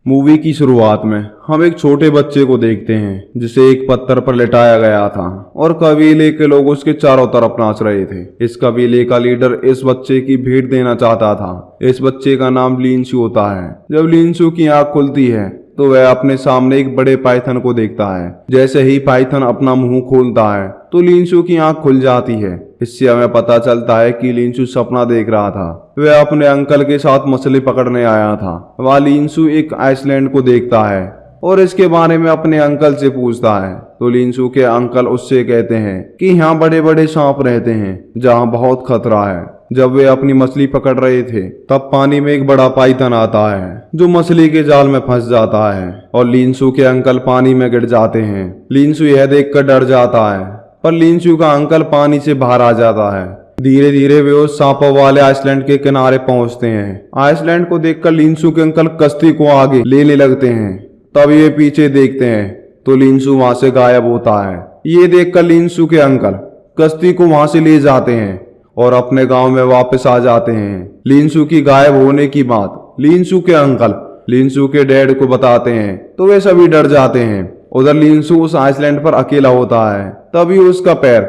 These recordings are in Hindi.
मूवी की शुरुआत में हम एक छोटे बच्चे को देखते हैं जिसे एक पत्थर पर लिटाया गया था और कबीले के लोग उसके चारों तरफ नाच रहे थे। इस कबीले का लीडर इस बच्चे की भेंट देना चाहता था। इस बच्चे का नाम लिंसू होता है। जब लिंसू की आंख खुलती है तो वह अपने सामने एक बड़े पाइथन को देखता है। जैसे ही पाइथन अपना मुंह खोलता है तो लिंसू की आंख खुल जाती है। इससे हमें पता चलता है कि लिंसू सपना देख रहा था। वह अपने अंकल के साथ मछली पकड़ने आया था। वह लिंसू एक आइसलैंड को देखता है और इसके बारे में अपने अंकल से पूछता है तो लिंसू के अंकल उससे कहते हैं कि यहाँ बड़े बड़े सांप रहते हैं जहाँ बहुत खतरा है। जब वे अपनी मछली पकड़ रहे थे तब पानी में एक बड़ा पाइथन आता है जो मछली के जाल में फंस जाता है और लिंसू के अंकल पानी में गिर जाते हैं। लिंसू यह देखकर डर जाता है पर लिंसू का अंकल पानी से बाहर आ जाता है। धीरे धीरे वे उस सांपों वाले आइसलैंड के किनारे पहुंचते हैं। आइसलैंड को देखकर लिंसू के अंकल कश्ती को आगे लेने लगते हैं। तब ये पीछे देखते हैं तो लिंसू वहां से गायब होता है। ये देखकर लिंसू के अंकल कश्ती को वहां से ले जाते हैं और अपने गांव में वापस आ जाते हैं। लिंसू की गायब होने की बात लिंसू के अंकल लिंसू के डैड को बताते हैं तो वे सभी डर जाते हैं। उधर लिंसू उस आइसलैंड पर अकेला होता है। तभी उसका पैर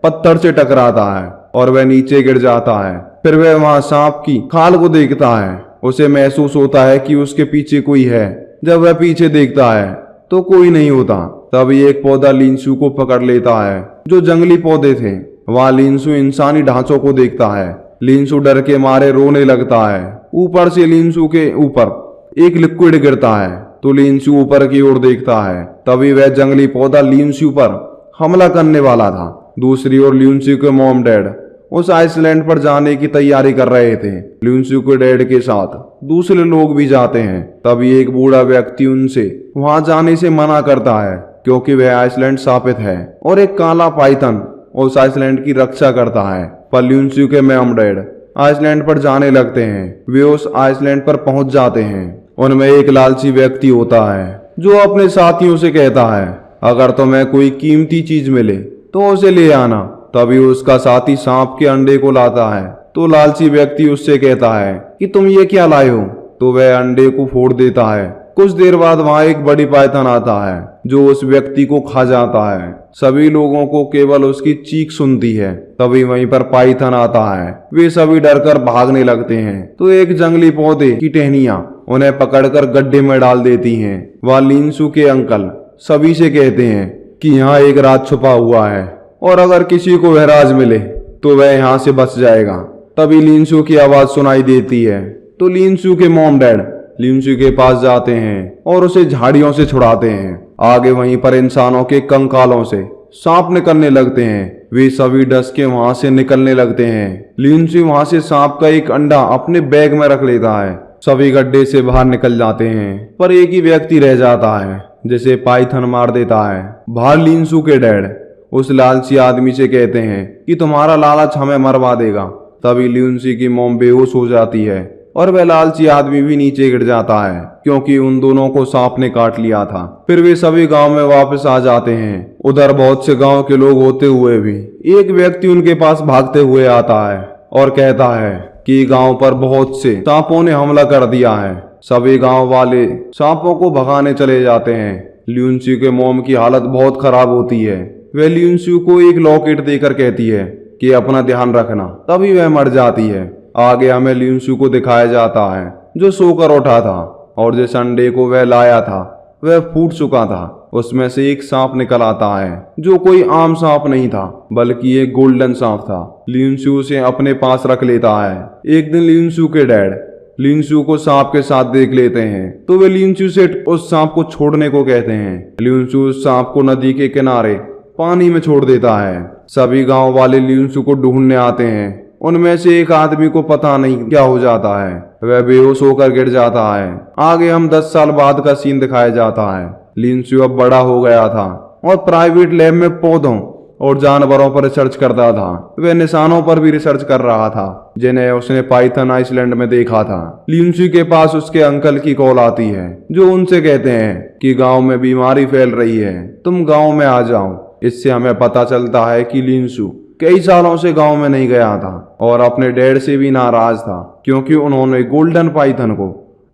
पत्थर से टकराता है और वह नीचे गिर जाता है। फिर वह वहां सांप की खाल को देखता है। उसे महसूस होता है कि उसके पीछे कोई है। जब वह पीछे देखता है तो कोई नहीं होता। तभी एक पौधा लिंसू को पकड़ लेता है जो जंगली पौधे थे। वहां लिंसू इंसानी ढांचों को देखता है। लिंसू डर के मारे रोने लगता है। ऊपर से लिंसू के ऊपर एक लिक्विड गिरता है तो लिंसू ऊपर की ओर देखता है। तभी वह जंगली पौधा लिंसू पर हमला करने वाला था। दूसरी ओर लिंसू के मॉम डैड उस आइसलैंड पर जाने की तैयारी कर रहे थे। लिंसू के डैड के साथ दूसरे लोग भी जाते हैं। तभी एक बूढ़ा व्यक्ति उनसे वहां जाने से मना करता है क्योंकि वह आइसलैंड शापित है और एक काला पाइथन उस आइसलैंड की रक्षा करता है। पर लिंसू के मॉम डैड आइसलैंड पर जाने लगते हैं। वे उस आइसलैंड पर पहुंच जाते हैं। उनमें एक लालची व्यक्ति होता है जो अपने साथियों से कहता है अगर तुम्हें कोई कीमती चीज मिले तो उसे ले आना। तभी उसका साथी सांप के अंडे को लाता है तो लालची व्यक्ति उससे कहता है कि तुम ये क्या लाए हो। तो वह अंडे को फोड़ देता है। कुछ देर बाद वहां एक बड़ी पाइथन आता है जो उस व्यक्ति को खा जाता है। सभी लोगों को केवल उसकी चीख सुनती है। तभी वहीं पर पाइथन आता है। वे सभी डरकर भागने लगते हैं तो एक जंगली पौधे की टहनियां उन्हें पकड़कर गड्ढे में डाल देती हैं। वह लिंसू के अंकल सभी से कहते हैं कि यहाँ एक राज छुपा हुआ है और अगर किसी को वह राज मिले तो वह यहाँ से बच जाएगा। तभी लिंसू की आवाज सुनाई देती है तो लिंसू के मॉम डैड लिंसू के पास जाते हैं और उसे झाड़ियों से छुड़ाते हैं। आगे वहीं पर इंसानों के कंकालों से सांप निकलने लगते हैं। वे सभी डस के वहां से निकलने लगते हैं। लिंसू वहां से सांप का एक अंडा अपने बैग में रख लेता है। सभी गड्ढे से बाहर निकल जाते हैं पर एक ही व्यक्ति रह जाता है जिसे पाइथन मार देता है। बाहर लिंसू के डैड उस लालची आदमी से कहते हैं कि तुम्हारा लालच हमें मरवा देगा। तभी लिंसू की मॉम बेहोश हो जाती है और वह लालची आदमी भी नीचे गिर जाता है क्योंकि उन दोनों को सांप ने काट लिया था। फिर वे सभी गांव में वापस आ जाते हैं। उधर बहुत से गांव के लोग होते हुए भी एक व्यक्ति उनके पास भागते हुए आता है और कहता है कि गांव पर बहुत से सांपों ने हमला कर दिया है। सभी गांव वाले सांपों को भगाने चले जाते हैं। लिंसू के मॉम की हालत बहुत खराब होती है। वह लिंसू को एक लॉकेट देकर कहती है कि अपना ध्यान रखना। तभी वह मर जाती है। आगे हमें लिंसू को दिखाया जाता है जो सोकर उठा था और जिस अंडे को वह लाया था वह फूट चुका था। उसमें से एक सांप निकल आता है जो कोई आम सांप नहीं था बल्कि एक गोल्डन सांप था। लिंसू उसे अपने पास रख लेता है। एक दिन लिंसू के डैड लिंसू को सांप के साथ देख लेते हैं तो वे लिंसू से उस सांप को छोड़ने को कहते हैं। लिंसू उस सांप को नदी के किनारे पानी में छोड़ देता है। सभी गांव वाले लिंसू को ढूंढने आते हैं। उनमें से एक आदमी को पता नहीं क्या हो जाता है। वह बेहोश होकर गिर जाता है। आगे हम 10 साल बाद का सीन दिखाया जाता है। लिंसू अब बड़ा हो गया था और प्राइवेट लैब में पौधों और जानवरों पर रिसर्च करता था। वह निशानों पर भी रिसर्च कर रहा था जिन्हें उसने पाइथन आइसलैंड में देखा था। लिंसू के पास उसके अंकल की कॉल आती है जो उनसे कहते हैं कि गांव में बीमारी फैल रही है, तुम गांव में आ जाओ। इससे हमें पता चलता है कि लिंसू कई सालों से गांव में नहीं गया था और अपने डैड से भी नाराज था क्योंकि उन्होंने गोल्डन पाइथन को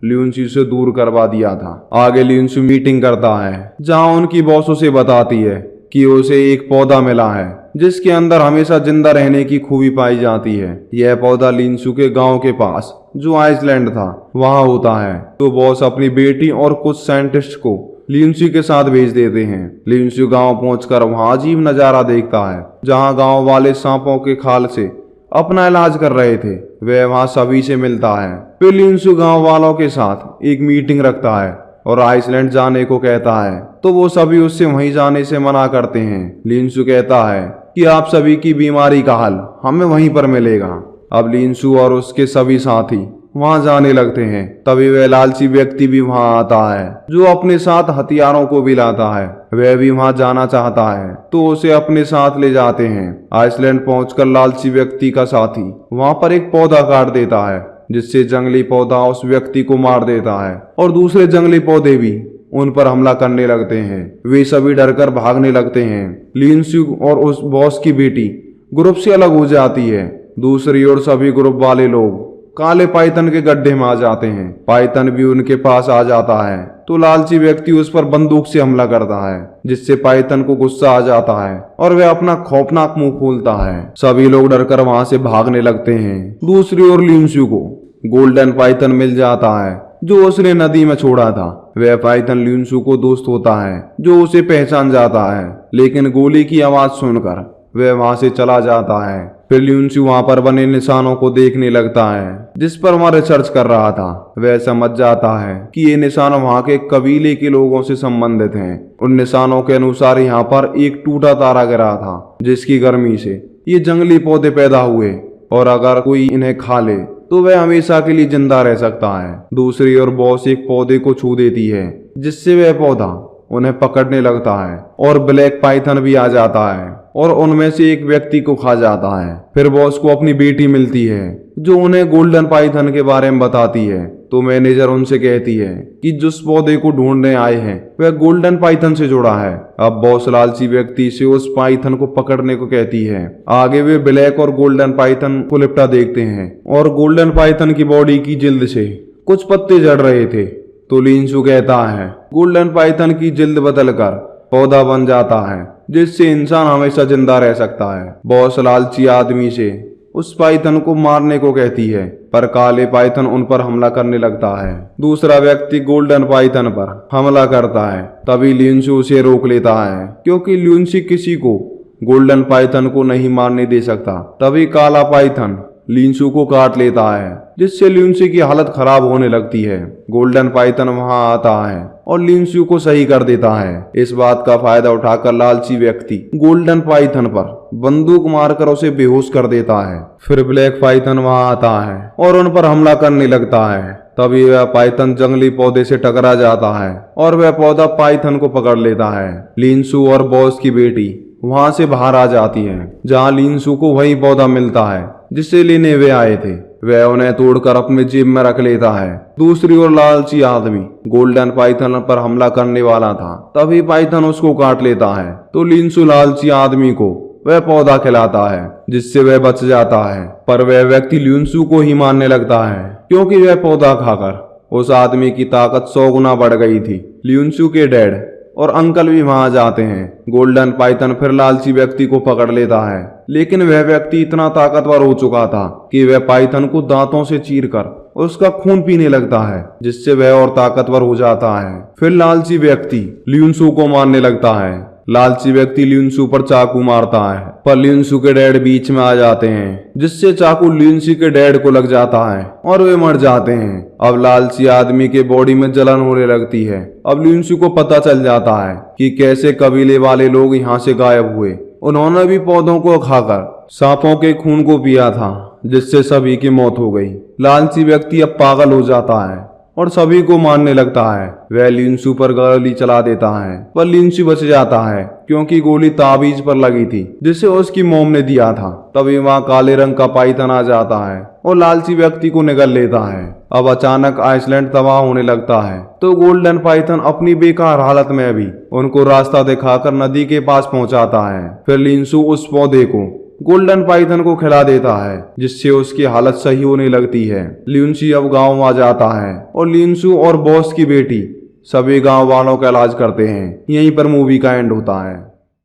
ल्यूनसी से दूर करवा दिया था। आगे ल्यूनसी मीटिंग करता है जहां उनकी बॉस उसे बताती है कि उसे एक पौधा मिला है जिसके अंदर हमेशा जिंदा रहने की खूबी पाई जाती है। यह पौधा ल्यूनसी के गांव के पास जो आइसलैंड था वहां होता है। तो बॉस अपनी बेटी और कुछ साइंटिस्ट को ल्यूनसी के साथ भेज देते हैं। ल्यूनसी गांव पहुंचकर वहां अजीब नजारा देखता है जहां गांव वाले सांपों के खाल से अपना इलाज कर रहे थे। वह वहां सभी से मिलता है। फिर ल्यूनसी गांव वालों के साथ एक मीटिंग रखता है और आइसलैंड जाने को कहता है, तो वो सभी उससे वहीं जाने से मना करते हैं। ल्यूनसी कहता है कि आप सभी की बीमारी का हल हमें वहीं पर मिलेगा। अब ल्यूनसी और उसके सभी साथी वहां जाने लगते हैं। तभी वह लालची व्यक्ति भी वहां आता है जो अपने साथ हथियारों को भी लाता है। वह भी वहां जाना चाहता है तो उसे अपने साथ ले जाते हैं। आइसलैंड पहुंचकर लालची व्यक्ति का साथी वहां पर एक पौधा काट देता है जिससे जंगली पौधा उस व्यक्ति को मार देता है और दूसरे जंगली पौधे भी उन पर हमला करने लगते हैं। वे सभी डरकर भागने लगते हैं। ल्यूनसी और उस बॉस की बेटी ग्रुप से अलग हो जाती है। दूसरी ओर सभी ग्रुप वाले लोग काले पाइथन के गड्ढे में आ जाते हैं। पाइथन भी उनके पास आ जाता है तो लालची व्यक्ति उस पर बंदूक से हमला करता है जिससे पाइथन को गुस्सा आ जाता है और वह अपना खौफनाक मुंह खोलता है। सभी लोग डरकर वहां से भागने लगते हैं। दूसरी ओर ल्यूनसी को गोल्डन पाइथन मिल जाता है जो उसने नदी में छोड़ा था। वह पाइथन ल्यूनसी को दोस्त होता है जो उसे पहचान जाता है, लेकिन गोली की आवाज सुनकर वह वहां से चला जाता है। फिर ल्यूनसी वहां पर बने निशानों को देखने लगता है जिस पर वह रिसर्च कर रहा था। वह समझ जाता है कि ये निशान वहां के कबीले के लोगों से संबंधित हैं। उन निशानों के अनुसार यहाँ पर एक टूटा तारा गिरा था जिसकी गर्मी से ये जंगली पौधे पैदा हुए और अगर कोई इन्हें खा ले तो वह हमेशा के लिए जिंदा रह सकता है। दूसरी ओर बॉस एक पौधे को छू देती है जिससे वह पौधा उन्हें पकड़ने लगता है और ब्लैक पाइथन भी आ जाता है और उनमें से एक व्यक्ति को खा जाता है। फिर बॉस को अपनी बेटी मिलती है जो उन्हें गोल्डन पाइथन के बारे में बताती है। तो मैनेजर उनसे कहती है कि जिस पौधे को ढूंढने आए हैं वह गोल्डन पाइथन से जुड़ा है। अब बॉस लालची व्यक्ति से उस पाइथन को पकड़ने को कहती है। आगे वे ब्लैक और गोल्डन पाइथन को लिपटा देखते हैं और गोल्डन पाइथन की बॉडी की जिल्द से कुछ पत्ते झड़ रहे थे। तो ल्यूनसी कहता है गोल्डन पाइथन की जिल्द बदलकर पौधा बन जाता है जिससे इंसान हमेशा जिंदा रह सकता है। बॉस लालची आदमी से उस पाइथन को मारने को कहती है पर काले पाइथन उन पर हमला करने लगता है। दूसरा व्यक्ति गोल्डन पाइथन पर हमला करता है। तभी ल्यूनसी उसे रोक लेता है क्योंकि ल्यूनसी किसी को गोल्डन पाइथन को नहीं मारने दे सकता। तभी काला पाइथन ल्यूनसी को काट लेता है जिससे ल्यूनसी की हालत खराब होने लगती है। गोल्डन पाइथन वहां आता है और ल्यूनसी को सही कर देता है। इस बात का फायदा उठाकर लालची व्यक्ति गोल्डन पाइथन पर बंदूक मारकर उसे बेहोश कर देता है। फिर ब्लैक पाइथन वहां आता है और उन पर हमला करने लगता है। तभी वह पाइथन जंगली पौधे से टकरा जाता है और वह पौधा पाइथन को पकड़ लेता है। ल्यूनसी और बॉस की बेटी वहां से बाहर आ जाती है जहां ल्यूनसी को वही पौधा मिलता है जिसे लेने वे आए थे। वह उन्हें तोड़कर अपने जेब में रख लेता है। दूसरी ओर लालची आदमी गोल्डन पाइथन पर हमला करने वाला था। तभी पाइथन उसको काट लेता है तो ल्यूनसी लालची आदमी को वह पौधा खिलाता है जिससे वह बच जाता है। पर वह व्यक्ति ल्यूनसी को ही मारने लगता है क्योंकि वह पौधा खाकर उस आदमी की ताकत 100 गुना बढ़ गई थी। ल्यूनसी के डैड और अंकल भी वहां आ जाते हैं। गोल्डन पाइथन फिर लालची व्यक्ति को पकड़ लेता है, लेकिन वह व्यक्ति इतना ताकतवर हो चुका था कि वह पाइथन को दांतों से चीरकर उसका खून पीने लगता है जिससे वह और ताकतवर हो जाता है। फिर लालची व्यक्ति ल्यूनसी को मारने लगता है। लालची व्यक्ति ल्यूनसी पर चाकू मारता है पर ल्यूनसी के डैड बीच में आ जाते हैं जिससे चाकू ल्यूनसी के डैड को लग जाता है और वे मर जाते हैं। अब लालची आदमी के बॉडी में जलन होने लगती है। अब ल्यूनसी को पता चल जाता है कि कैसे कबीले वाले लोग यहाँ से गायब हुए। उन्होंने भी पौधों को खाकर सांपों के खून को पिया था जिससे सभी की मौत हो गई। लालची व्यक्ति अब पागल हो जाता है और सभी को मारने लगता है। वह ल्यूनसी पर गोली चला देता है पर ल्यूनसी बच जाता है क्योंकि गोली ताबीज पर लगी थी जिसे उसकी मोम ने दिया था। तभी वहां काले रंग का पाइथन आ जाता है और लालची व्यक्ति को निगल लेता है। अब अचानक आइसलैंड तबाह होने लगता है तो गोल्डन पाइथन अपनी बेकार हालत में भी उनको रास्ता दिखाकर नदी के पास पहुंचाता है। फिर ल्यूनसी उस पौधे को गोल्डन पाइथन को खिला देता है, जिससे उसकी हालत सही होने लगती है। लिंसी अब गांव आ जाता है और लिंसू और बॉस की बेटी सभी गांव वालों का इलाज करते हैं। यहीं पर मूवी का एंड होता है।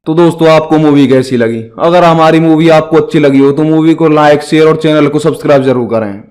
तो दोस्तों, आपको मूवी कैसी लगी? अगर हमारी मूवी आपको अच्छी लगी हो तो मूवी को लाइक, शेयर और चैनल को सब्सक्राइब जरूर करें।